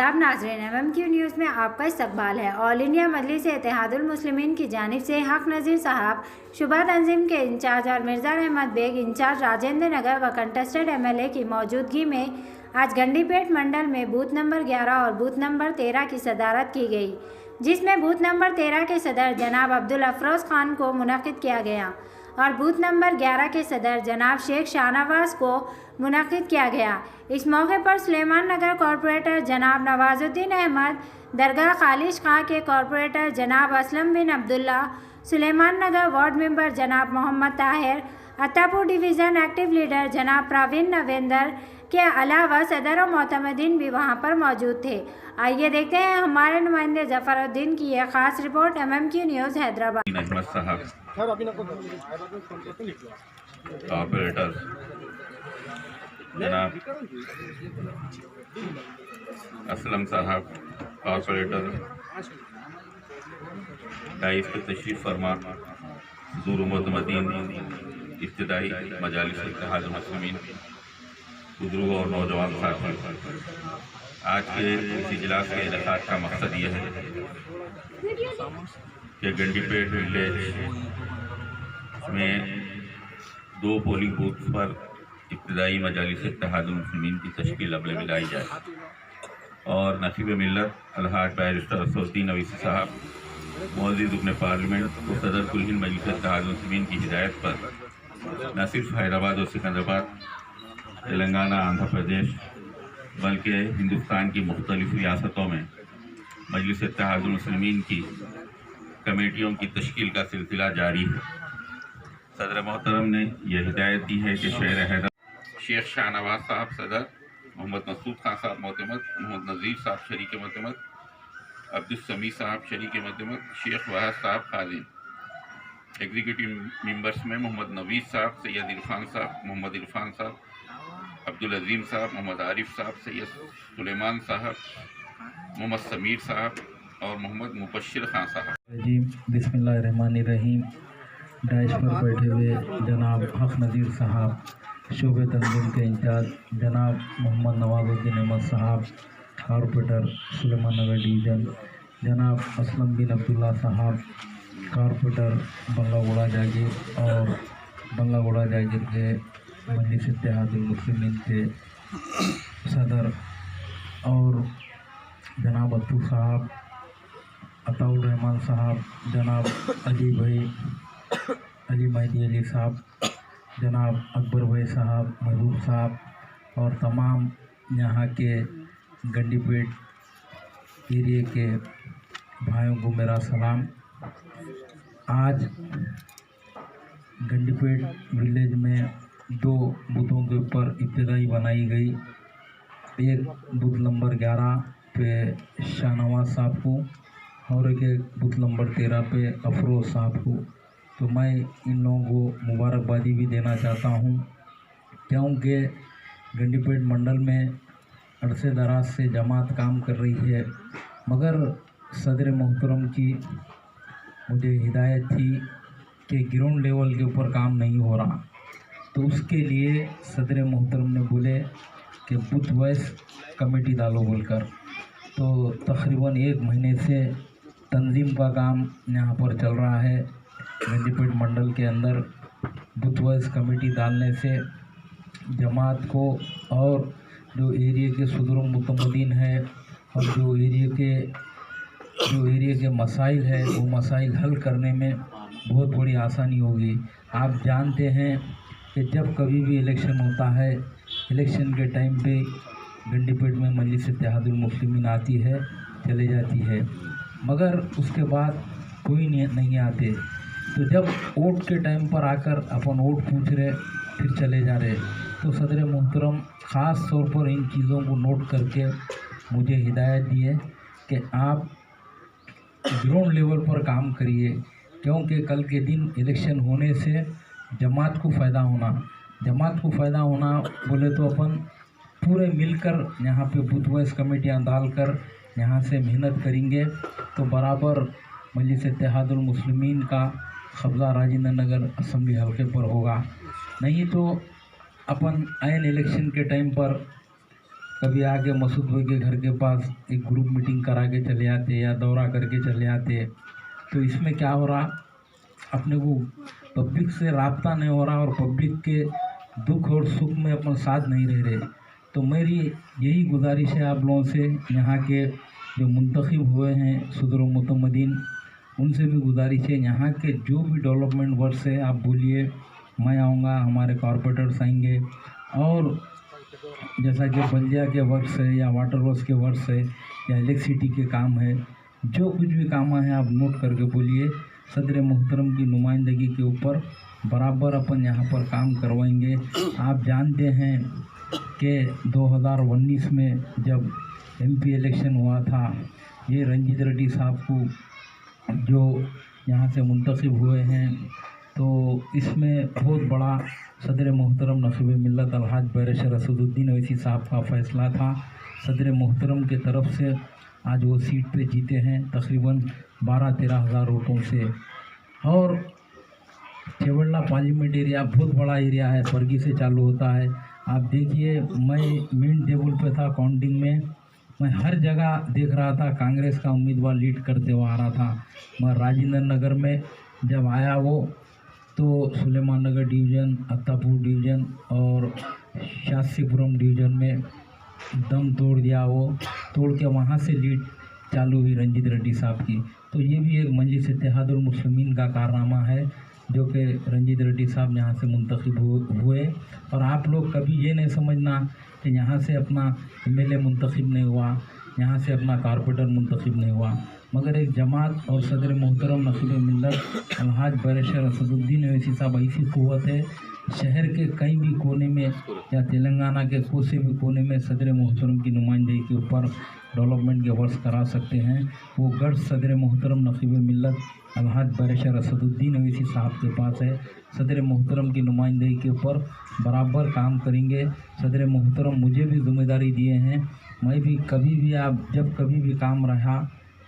आदाब नाज़रीन, MMQ news में आपका इस्तकबाल है। ऑल इंडिया मजलिस इत्तेहादुल मुस्लिमीन की जानिब से हक नज़ीर साहब, शुबा तंजीम के इंचार्ज और मिर्ज़ा अहमद बेग इंचार्ज राजेंद्र नगर व कंटेस्टेड MLA की मौजूदगी में आज गंडीपेट मंडल में बूथ नंबर 11 और बूथ नंबर 13 की सदारत की गई, जिसमें बूथ नंबर 13 के सदर जनाब अब्दुल अफरोज़ खान को मुनक़िद किया गया और बूथ नंबर 11 के सदर जनाब शेख शाहनवाज को मुनक़िद किया गया। इस मौके पर सुलेमान नगर कॉरपोरेटर जनाब नवाजुद्दीन अहमद, दरगाह खालिश खां के कॉरपोरेटर जनाब असलम बिन अब्दुल्ला, सुलेमान नगर वार्ड मेंबर जनाब Mohammed Tahir, Attapur division active leader जनाब प्रवीण नवेंद्र के अलावा सदर और मोतमदीन भी वहां पर मौजूद थे। आइए देखते हैं हमारे नुमाइंदे जफरुद्दीन की यह खास report. MMQ news Hyderabad. Corporator जनाब असलम साहब, कॉर्पोरेटर डाइस पे तशरीफ़ फरमा हुज़ूर मोतमदीन इब्तिदाई मजालिस इत्तेहादुल मुस्लिमीन, बुजुर्गों और नौजवान साथियों, आज के इस इजलास के इनेकाद का मकसद ये है कि गंडीपेट विलेज में 2 पोलिंग बूथ पर इब्तिदाई मजालिस इत्तेहादुल मुस्लिमीन की तश्कील अमल में लाई जाए और नसीब मिल्लत अलहाज बैरिस्टर असदुद्दीन अवीसी साहब, मौजूद रुकन पार्लियामेंट और सदर कुल हिंद मजलिस इत्तेहादुल मुस्लिमीन की हिदायत पर न सिर्फ हैदराबाद और सिकंदराबाद, तेलंगाना, आंध्र प्रदेश बल्कि हिंदुस्तान की मुख्तलिफ रियासतों में मजलिस इत्तेहादुल मुस्लिमीन की कमेटियों की तश्कील का सिलसिला जारी है। सदर मोहतरम ने यह हिदायत दी है कि शहर हैदराबाद शेख शाहनवाज साहब सदर, मोहम्मद मसूद खान साहब मोतमद, मोहम्मद नज़ीर साहब शरीक मोतमद, अब्दुल समी साहब शरीक मोतमद, शेख वाहद साहब खादिम, एग्जीक्यूटिव मेंबर्स में मोहम्मद नवीद साहब, सैयद इरफान साहब, मोहम्मद इरफान साहब, अब्दुल अजीम साहब, मोहम्मद आरिफ साहब, सैयद सुलेमान साहब, मोहम्मद समीर साहब और मोहम्मद मुबश्शिर खान साहब। बिस्मिल्लाहिर्रहमानिर्रहीम। डाइस पर बैठे हुए जनाब हक नज़ीर साहब, शोबे तंजीम के इंचार्ज जनाब मोहम्मद नवाजुद्दीन अहमद साहब, कॉरपोरेटर सुलेमान नगर डिवीज़न जनाब असलम बिन अब्दुल्ला साहब, कॉरपोरेटर बंगागोड़ा जागीर और बंगागोड़ा जागीर के मजलिस इत्तेहादुल मुस्लिमीन के सदर और जनाब अतू साहब, अताउर रहमान साहब, जनाब अली महदी अली साहब, जनाब अकबर भाई साहब, महबूब साहब और तमाम यहाँ के गंडीपेट एरिए के भाइयों को मेरा सलाम। आज गंडीपेट विलेज में 2 बूथों के ऊपर इब्तिदाई बनाई गई। एक बूथ नंबर 11 पे शाहनवाज साहब को और एक बूथ नंबर 13 पे अफरोज़ साहब को। तो मैं इन लोगों को मुबारकबादी भी देना चाहता हूँ, क्योंकि गंडीपेट मंडल में अरसे दराज से जमात काम कर रही है, मगर सदर मोहतरम की मुझे हिदायत थी कि ग्राउंड लेवल के ऊपर काम नहीं हो रहा, तो उसके लिए सदर मोहतरम ने बोले कि बूथ वाइज कमेटी डालो बोलकर। तो तकरीबन 1 महीने से तंजीम का काम यहाँ पर चल रहा है। गंडीपेट मंडल के अंदर बूथ वाइज कमेटी डालने से जमात को और जो एरिया के सदर मुतमदीन है और जो एरिया के मसाइल है वो मसाइल हल करने में बहुत बड़ी आसानी होगी। आप जानते हैं कि जब कभी भी इलेक्शन होता है, इलेक्शन के टाइम पे गंडीपेट में मजलिस इत्तेहादुल मुस्लिमीन आती है, चले जाती है, मगर उसके बाद कोई नहीं आते। तो जब वोट के टाइम पर आकर अपन वोट पूछ रहे फिर चले जा रहे, तो सदर मोहतरम ख़ास तौर पर इन चीज़ों को नोट करके मुझे हिदायत दी है कि आप ग्राउंड लेवल पर काम करिए, क्योंकि कल के दिन इलेक्शन होने से जमात को फ़ायदा होना बोले तो अपन पूरे मिलकर यहाँ पे बूथ वाइज कमेटियाँ डालकर यहाँ से मेहनत करेंगे तो बराबर मजलिस इत्तेहादुल मुस्लिमीन का कब्ज़ा राजेंद्र नगर असम्बली हल्के पर होगा। नहीं तो अपन आयन इलेक्शन के टाइम पर कभी आके मसूद भाई के घर के पास एक ग्रुप मीटिंग करा के चले आते या दौरा करके चले आते। तो इसमें क्या हो रहा, अपने को पब्लिक से राब्ता नहीं हो रहा और पब्लिक के दुख और सुख में अपन साथ नहीं रह रहे। तो मेरी यही गुजारिश है आप लोगों से, यहाँ के जो मुंतखब हुए हैं सदर मुतमदीन, उनसे भी गुजारिश है यहाँ के जो भी डेवलपमेंट वर्क है आप बोलिए, मैं आऊँगा, हमारे कॉरपोरेटर्स आएंगे। और जैसा कि बल्दिया के वर्क्स है या वाटर वर्क्स के वर्क्स है या इलेक्ट्रिसिटी के काम है, जो कुछ भी काम है आप नोट करके बोलिए। सदर मोहतरम की नुमाइंदगी के ऊपर बराबर अपन यहाँ पर काम करवाएंगे। आप जानते हैं कि 2019 में जब MP इलेक्शन हुआ था, ये रंजीत रेड्डी साहब को जो यहाँ से मुंतखब हुए हैं, तो इसमें बहुत बड़ा सदर मोहतरम नखीब मिल्लत अलहाज बैरिस्टर असदुद्दीन ओवैसी साहब का फ़ैसला था। सदर मोहतरम के तरफ से आज वो सीट पे जीते हैं तकरीबन 12-13 हज़ार वोटों से। और चेवड़ला पार्लियामेंट एरिया बहुत बड़ा एरिया है, परगी से चालू होता है। आप देखिए, मैं मेन टेबल पे था काउंटिंग में, मैं हर जगह देख रहा था कांग्रेस का उम्मीदवार लीड करते हुए आ रहा था। मैं राजेंद्र नगर में जब आया वो, तो सुलेमान नगर डिवीज़न, अत्तापुर डिवीज़न और शास्त्रीपुरम डिवीज़न में दम तोड़ दिया वो, तोड़ के वहाँ से लीड चालू हुई रंजीत रेड्डी साहब की। तो ये भी एक मजलिस इत्तेहादुल मुस्लिमीन का कारनामा है जो कि रंजीत रेड्डी साहब यहाँ से मुंतखब हुए। और आप लोग कभी ये नहीं समझना कि यहाँ से अपना MLA मुंतखब नहीं हुआ, यहाँ से अपना कॉरपोरेटर मुंतखब नहीं हुआ, मगर एक जमात और सदर मोहतरम नखीब मिल्लत अलहाज बैरिस्टर असदुद्दीन ओवैसी साहब ऐसी क़ुव्वत है, शहर के कहीं भी कोने में या तेलंगाना के कोई भी कोने में सदर मोहतरम की नुमाइंदगी के ऊपर डेवलपमेंट के वर्क्स करा सकते हैं। वो गर्ज सदर मोहतरम नखीब मिल्लत अलहाज बैरिस्टर असदुद्दीन ओवैसी साहब के पास है। सदर मोहतरम की नुमाइंदगी के ऊपर बराबर काम करेंगे। सदर मोहतरम मुझे भी ज़िम्मेदारी दिए हैं, मैं भी कभी भी आप जब कभी भी काम रहा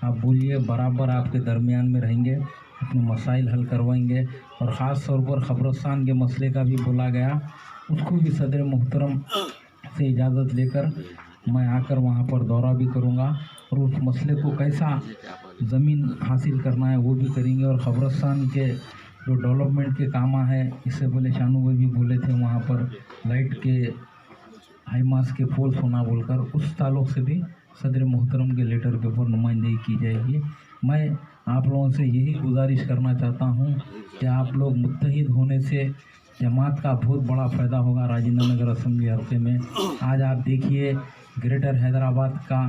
आप बोलिए, बराबर आपके दरमियान में रहेंगे, अपने मसाइल हल करवाएंगे। और ख़ास तौर पर ख़बरस्तान के मसले का भी बोला गया, उसको भी सदर मोहतरम से इजाज़त लेकर मैं आकर वहाँ पर दौरा भी करूँगा और उस मसले को कैसा ज़मीन हासिल करना है वो भी करेंगे। और ख़बरस्तान के जो डेवलपमेंट के काम है, इससे पहले शानू भाई भी बोले थे वहाँ पर लाइट के हाईमास के पोल्स होना बोलकर, उस ताल्लुक़ से भी सदर मोहतरम के लेटर के ऊपर नुमाइंदगी की जाएगी। मैं आप लोगों से यही गुजारिश करना चाहता हूँ कि आप लोग मुत्तहिद होने से जमात का बहुत बड़ा फ़ायदा होगा राजेंद्र नगर असेंबली हल्के में। आज आप देखिए ग्रेटर हैदराबाद का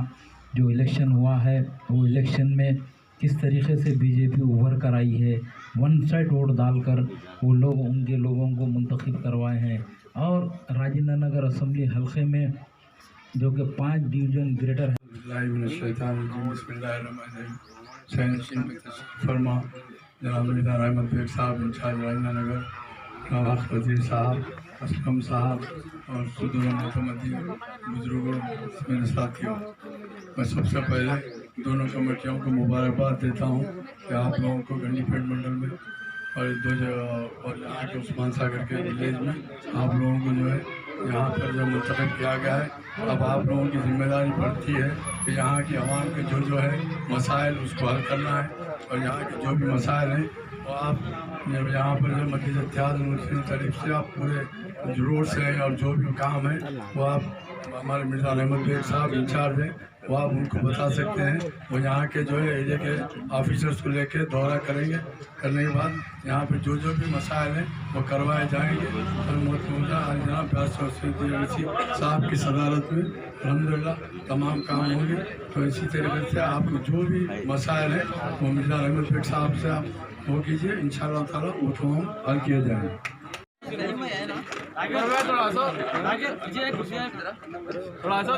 जो इलेक्शन हुआ है, वो इलेक्शन में किस तरीके से बीजेपी उभर कर आई है, वन साइड वोट डालकर वो लोग उनके लोगों को मुंतखब करवाए हैं। और राजेंद्र नगर असेंबली हल्के में जो कि 5 डिवीज़न ग्रेटर फरमा जनाब अहमद बेग साहब इंचार्ज राजेंद्र नगर, नवाज वजीर साहब, असलम साहब और सदर मुतमदीन बुजुर्गों, मेरे साथियों, मैं सबसे पहले दोनों कमेटियों को मुबारकबाद देता हूँ कि आप लोगों को गंडीपेट मंडल में और 2 जगह और यहाँ के उस्मान सागर के विलेज में आप लोगों को जो है यहाँ पर जो मुंतखब किया गया है, अब आप लोगों की जिम्मेदारी बढ़ती है कि यहाँ की आवाम के जो है मसाइल उसको हल करना है। और यहाँ के जो भी मसाइल हैं वो आप यहाँ पर जो मजलिस इत्तेहादुल मुस्लिमीन तरफ से आप पूरे रोड से हैं और जो भी काम है वो आप हमारे मिर्ज़ा अहमद बेग साहब इंचार्ज हैं, वो आप उनको बता सकते हैं। वो यहाँ के जो है एरिया के ऑफिसर्स को लेके दौरा करेंगे, करने के बाद यहाँ पे जो भी मसाइल हैं वो करवाए जाएंगे। और जनाब साहब की सदारत में अल्हम्दुलिल्लाह तमाम काम होंगे। तो इसी तरीके से आपको जो भी मसाइल हैं वो मिर्ज़ा अहमद बेग साहब से आप वो कीजिए, इंशाअल्लाह ताला वो तो हम हल किए जाएंगे। थोड़ा सा